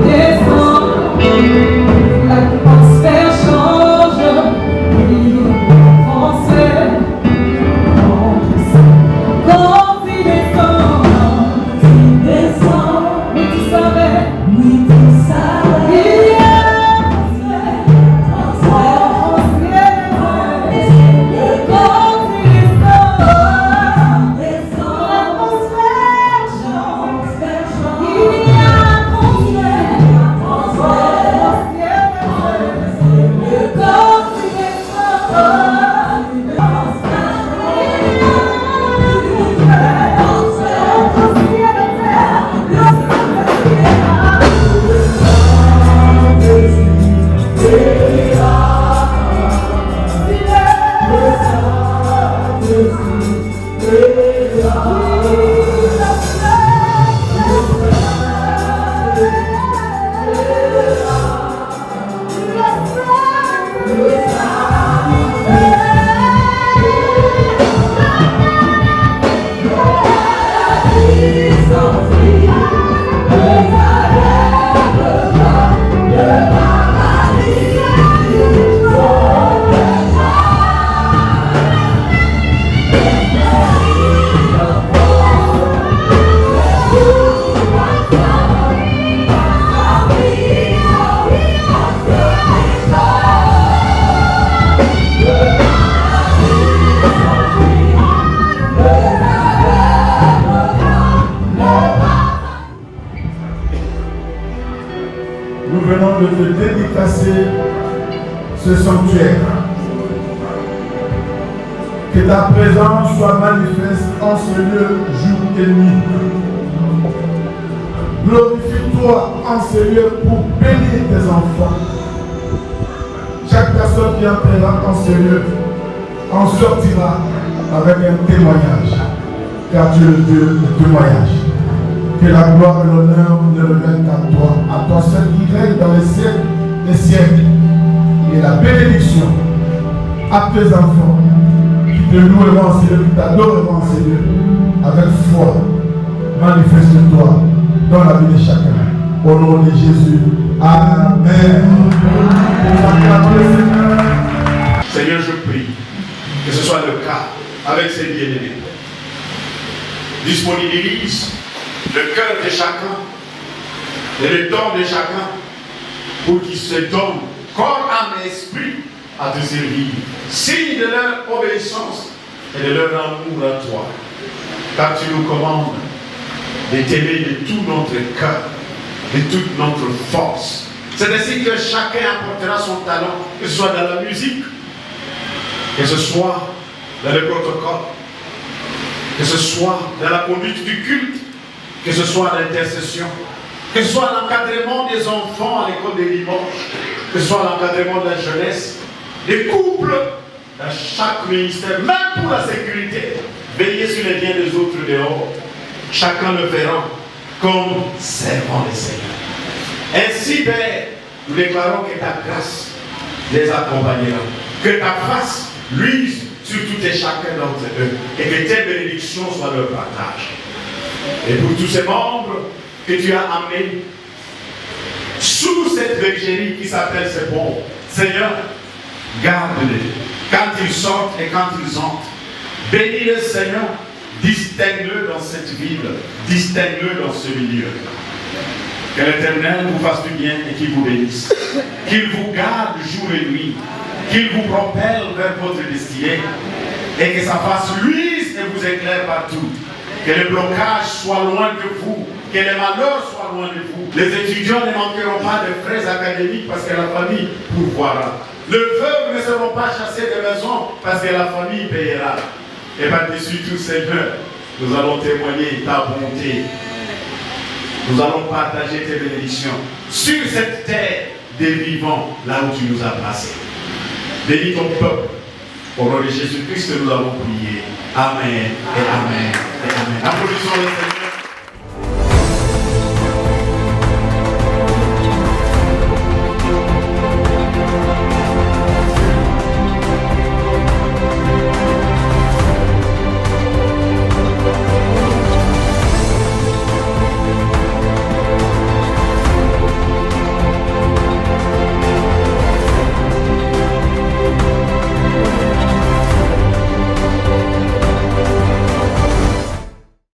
This de te dédicacer ce sanctuaire. Que ta présence soit manifeste en ce lieu jour et nuit. Glorifie-toi en ce lieu pour bénir tes enfants. Chaque personne qui est présente en ce lieu en sortira avec un témoignage, car tu es le Dieu de témoignage. Que la gloire et l'honneur ne reviennent à toi seul qui règne dans les siècles des siècles. Et la bénédiction à tes enfants qui te loueront en ces lieux, qui t'adoreront en ces lieux, avec foi. Manifeste-toi dans la vie de chacun. Au nom de Jésus. Amen. Seigneur, je prie que ce soit le cas avec ces bien-aimés. Disponibilise le cœur de chacun et le temps de chacun pour qu'ils se donnent corps, âme et esprit à te servir. Signe de leur obéissance et de leur amour à toi. Car tu nous commandes de t'aimer de tout notre cœur, de toute notre force. C'est ainsi que chacun apportera son talent, que ce soit dans la musique, que ce soit dans le protocole, que ce soit dans la conduite du culte, que ce soit l'intercession, que ce soit l'encadrement des enfants à l'école des dimanches, que ce soit l'encadrement de la jeunesse, des couples, dans chaque ministère, même pour la sécurité, veiller sur les biens des autres dehors. Chacun le verra comme servant le Seigneur. Ainsi, Père, nous déclarons que ta grâce les accompagnera, que ta face luise sur tout et chacun d'entre eux, et que tes bénédictions soient leur partage. Et pour tous ces membres que tu as amenés sous cette bergerie qui s'appelle ces bons, Seigneur, garde-les quand ils sortent et quand ils entrent. Bénis-les, Seigneur, distingue-le dans cette ville, distingue-le dans ce milieu. Que l'Éternel vous fasse du bien et qu'il vous bénisse. Qu'il vous garde jour et nuit. Qu'il vous propelle vers votre destinée. Et que sa face luise et vous éclaire partout. Que les blocages soient loin de vous. Que les malheurs soient loin de vous. Les étudiants ne manqueront pas de frais académiques parce que la famille pourvoira. Les veuves ne seront pas chassés de maison parce que la famille payera. Et par-dessus tout, Seigneur, nous allons témoigner ta bonté. Nous allons partager tes bénédictions sur cette terre des vivants, là où tu nous as placés. Bénis ton peuple. Au nom de Jésus-Christ, nous allons prier. Amen et Amen et Amen. Applaudissons le Seigneur.